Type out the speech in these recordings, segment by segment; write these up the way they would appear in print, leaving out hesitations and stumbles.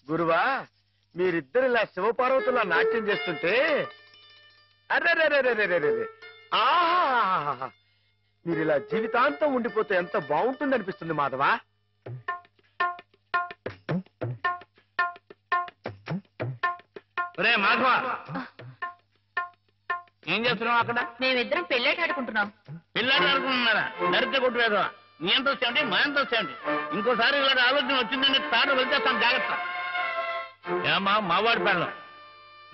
గురువా, మీరిద్దరు ఇలా శివపార్వతులా నాట్యం చేస్తుంటే అర్రే ఆహా, మీరు ఇలా జీవితాంతం ఉండిపోతే ఎంత బాగుంటుంది అనిపిస్తుంది మాధవా. మాధవ, ఏం చేస్తున్నావు అక్కడ? మేమిద్దరం పెళ్ళాట ఆడుకుంటున్నాం. పిల్లాడు ఆడుకుంటున్నారా? నరిత కొట్టు వేదవా. నీ ఎంత వచ్చాయండి, మా ఎంత వచ్చాయండి. ఇంకోసారి ఇలాంటి ఆలోచన వచ్చిందంటే తాడు వెళ్తేస్తాను, జాగ్రత్త. ఏమా మావాడి పెళ్ళం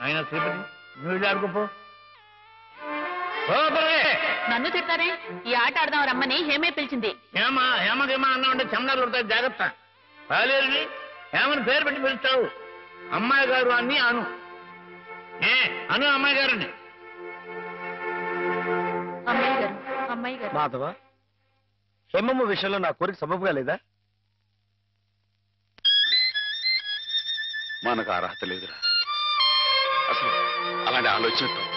ఆయన శ్రీపతి, నువ్వు వెళ్ళి ఆడుకోపో. నన్ను తిట్టారే? ఈ ఆట ఆడదాం రమ్మని హేమే పిలిచింది. ఏమా హేమకేమా అన్నా ఉంటే చందాలు కొడతాయి, జాగ్రత్త. బాలేరుని హేమని పేరు పెట్టి పిలుస్తావు. అమ్మాయి గారు అని అను. అను అమ్మాయి గారని. అమ్మాయి గారు, అమ్మాయి గారు. మాధవ, హేమమ్మ విషయంలో నా కోరిక సబబుగా లేదా? మనకు అర్హత లేదురా. అసలు అలాంటి ఆలోచన తప్పు.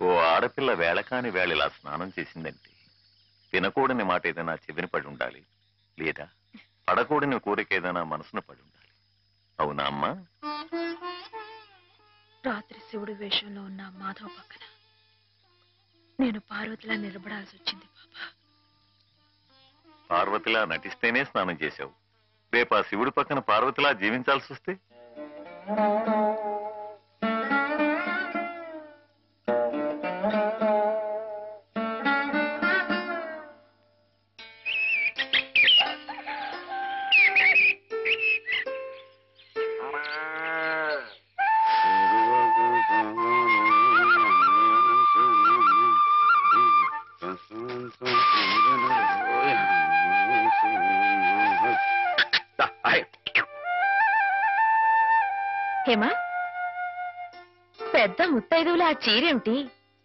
ఓ ఆడపిల్ల వేళకాని వేళలా స్నానం చేసిందంటే తినకూడని మాట ఏదైనా చెవిని పడి ఉండాలి, లేదా పడకూడని కోరిక ఏదైనా మనసును పడి ఉండాలి. అవునా అమ్మా? రాత్రి శివుడి వేషంలో ఉన్న మాధవ్ పక్కన నేను పార్వతిలా నిలబడాల్సి వచ్చింది బాబా. పార్వతిలా నటిస్తేనే స్నానం చేశావు. రేపు ఆ శివుడి పక్కన పార్వతిలా జీవించాల్సి వస్తే? హేమా, పెద్ద ముత్తైదువులు ఆ చీరేమిటి,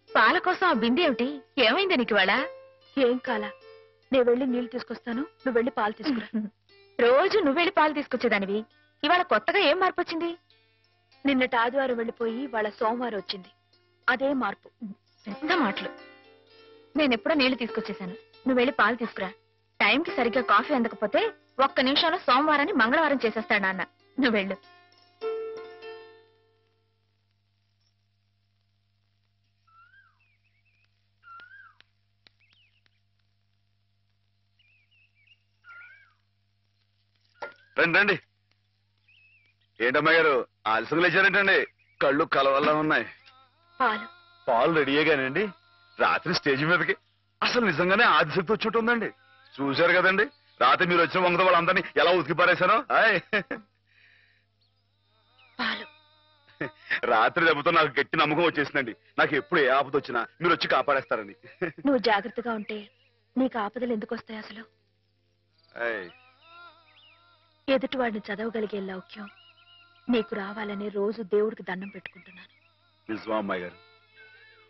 పాల కోసం ఆ బిందె ఏమైంది నీకు ఇవాళ? ఏం కాలా, నేను వెళ్ళి నీళ్లు తీసుకొస్తాను, నువ్వు వెళ్ళి పాలు తీసుకురా. రోజు నువ్వు వెళ్ళి పాలు తీసుకొచ్చేదానివి, ఇవాళ కొత్తగా ఏం మార్పు వచ్చింది? నిన్నటి ఆదివారం వెళ్ళిపోయి వాళ్ళ సోమవారం వచ్చింది, అదే మార్పు. పెద్ద మాటలు. నేనెప్పుడో నీళ్లు తీసుకొచ్చేసాను, నువ్వు వెళ్ళి పాలు తీసుకురా. టైంకి సరిగ్గా కాఫీ అందకపోతే ఒక్క నిమిషంలో సోమవారాన్ని మంగళవారం చేసేస్తాడు నాన్న. నువ్వు వెళ్ళు. రండి రండి. ఏంటమ్మాయి గారు ఆలస్యంగా లేచారేంటండి? కళ్ళు కలవల్లా ఉన్నాయి. పాలు. పాలు రెడీయేగానండి. రాత్రి స్టేజ్ మీదకి అసలు నిజంగానే ఆదిశక్తి వచ్చుంటుందండి. చూశారు కదండి రాత్రి మీరు వచ్చిన వంగత వాళ్ళందరినీ ఎలా ఉతికి పారేశానో. పాలు. రాత్రి దెబ్బతో నాకు గట్టి నమ్మకం వచ్చేసిందండి. నాకు ఎప్పుడు ఏ ఆపద వచ్చినా మీరు వచ్చి కాపాడేస్తారని. నువ్వు జాగ్రత్తగా ఉంటే నీకు ఆపదలు ఎందుకు వస్తాయి అసలు? ఎదుటివాడిని చదవగలిగే లౌక్యం నీకు రావాలని రోజు దేవుడికి దండం పెట్టుకుంటున్నాను. నిజమా అమ్మాయి గారు?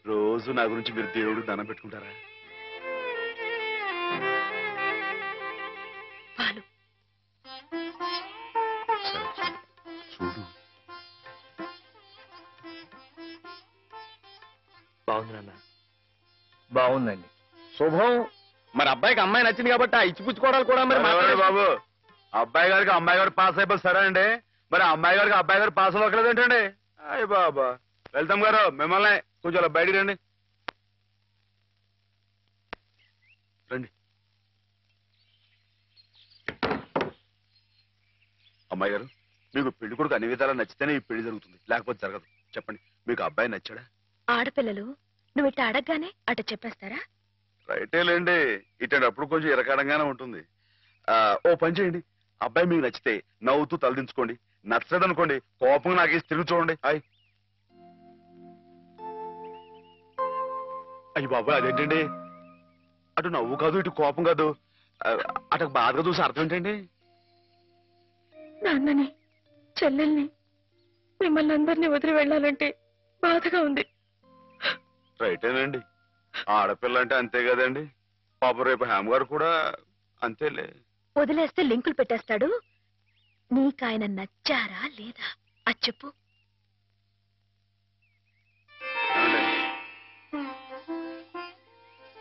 రోజు నా గురించి మీరు దేవుడికి దండం పెట్టుకుంటారా? పాలు. చూడు. బాగుంది నాన్న. బాగుందండి. శుభం. మరి అబ్బాయికి అమ్మాయి నచ్చింది కాబట్టి ఆ ఇచ్చిపుచ్చుకోవడాలు కూడా మరి ఎవరండి బాబు? అబ్బాయి గారికి అమ్మాయి గారు పాస్ అయిపోయి సరే అండి. మరి అమ్మాయి గారికి అబ్బాయి గారు పాస్ అవ్వట్లేదు ఏంటండి? అయ్య బాబా. వెళ్తాం గారు మిమ్మల్ని కొంచెం అలా బయటికి రండి. రండి. అమ్మాయి గారు మీకు పెళ్లి కొడుకు అన్ని విధాలా నచ్చితేనే ఈ పెళ్లి జరుగుతుంది, లేకపోతే జరగదు. చెప్పండి, మీకు అబ్బాయి నచ్చాడా? ఆడపిల్లలు నువ్వు ఇట్ట అడగగానే అట చెప్పేస్తారా? రైటేలేండి. ఇటప్పుడు కొంచెం ఇరకాడంగానే ఉంటుంది. ఓ పని చేయండి, అబ్బాయి మీకు నచ్చితే నవ్వుతూ తలదించుకోండి. నచ్చలేదనుకోండి కోపంగా నాకేసి తిరిగి చూడండి. అయ్యి బాబాయ్ అదేంటండి? అటు నవ్వు కాదు ఇటు కోపం కాదు, అటు బాధగా చూసి అర్థం ఏంటండి? నాన్నని చెల్లెల్ని మిమ్మల్ని అందరినీ వదిలి వెళ్ళాలంటే బాధగా ఉంది. రైటేనండి. ఆడపిల్ల అంటే అంతే కదండి. పాప రేపు హేమ గారు కూడా అంతేలే. వదిలేస్తే లింకులు పెట్టేస్తాడు. నీకాయన నచ్చారా లేదా అది చెప్పు.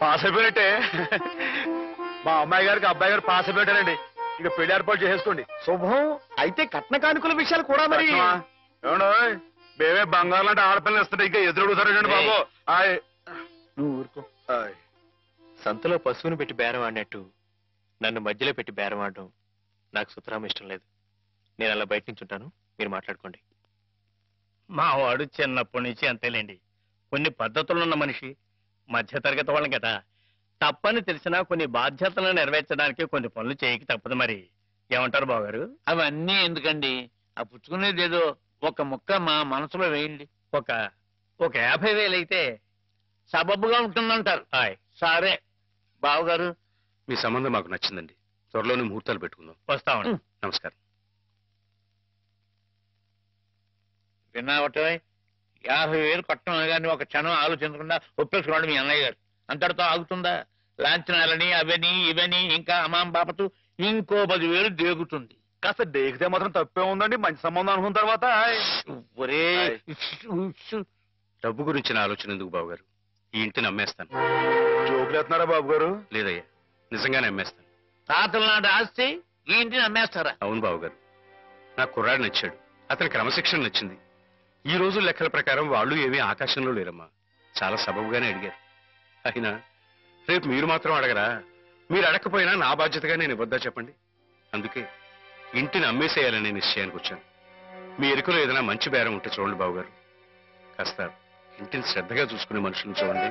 పాస్ అయిపోయినట్టే. మా అమ్మాయి గారికి అబ్బాయి గారు పాస్ అయిపోయారండి. ఇక పెళ్లి ఏర్పాటు చేసేసుకోండి. శుభం. అయితే కట్న కానుకల విషయాలు కూడా మరి ఏమండో మేమే బంగారం అంటే ఆడపిల్లలు ఇస్తుంటే ఇంకా ఎదురుడుతారండి బాబు. నువ్వు ఊరుకో. సంతలో పశువుని పెట్టి బేరం ఆడినట్టు నన్ను మధ్యలో పెట్టి బేరం ఆడడం నాకు సుతరాం ఇష్టం లేదు. నేను అలా బయట నుంచి ఉంటాను, మీరు మాట్లాడుకోండి. మా వాడు చిన్నప్పటి నుంచి అంతేలేండి. కొన్ని పద్ధతులున్న మనిషి, మధ్యతరగతి వాళ్ళం కదా. తప్పని తెలిసినా కొన్ని బాధ్యతలను నెరవేర్చడానికి కొన్ని పనులు చేయక తప్పదు. మరి ఏమంటారు బావగారు? అవన్నీ ఎందుకండి? ఆ పుచ్చుకునేది ఏదో ఒక ముక్క మా మనసులో వేయండి. ఒక 50,000 అయితే సబబుగా ఉంటుందంటారు. సరే బావగారు, మీ సంబంధం మాకు నచ్చిందండి. త్వరలోనే ముహూర్తాలు పెట్టుకుందాం. వస్తామండి. నమస్కారం. విన్నావటే 50,000 కట్టడం కానీ ఒక క్షణం ఆలోచించకుండా ఒప్పేసుకోండి మీ అన్నయ్య గారు. అంతటితో ఆగుతుందా? లాంఛనాలని అవని ఇవని ఇంకా అమాం బాపతు ఇంకో 10,000 దేగుతుంది. కాస్త డేకితే మాత్రం తప్పే ఉందండి. మంచి సంబంధం అనుకున్న తర్వాత ఒరే డబ్బు గురించిన ఆలోచన ఎందుకు బాబుగారు? ఈ ఇంటిని అమ్మేస్తాను. జోకులేస్తున్నారా బాబు గారు? లేదయ్యా, నిజంగానే అమ్మేస్తాను. తాతల నాటి ఆస్తి ఈ ఇంటిని అమ్మేస్తారా? అవును బాబుగారు. నా కుర్రాడు నచ్చాడు, అతని క్రమశిక్షణ నచ్చింది. ఈ రోజు లెక్కల ప్రకారం వాళ్ళు ఏమీ ఆకాశంలో లేరమ్మా. చాలా సబబుగానే అడిగారు. అయినా రేపు మీరు మాత్రం అడగరా? మీరు అడగకపోయినా నా బాధ్యతగా నేను ఇవ్వద్దా చెప్పండి? అందుకే ఇంటిని అమ్మేసేయాలనే నిశ్చయానికి వచ్చాను. మీ ఎరుకలో ఏదైనా మంచి బేరం ఉంటే చూడండి బాబుగారు. కాస్త ఇంటిని శ్రద్ధగా చూసుకునే మనుషులను చూడండి.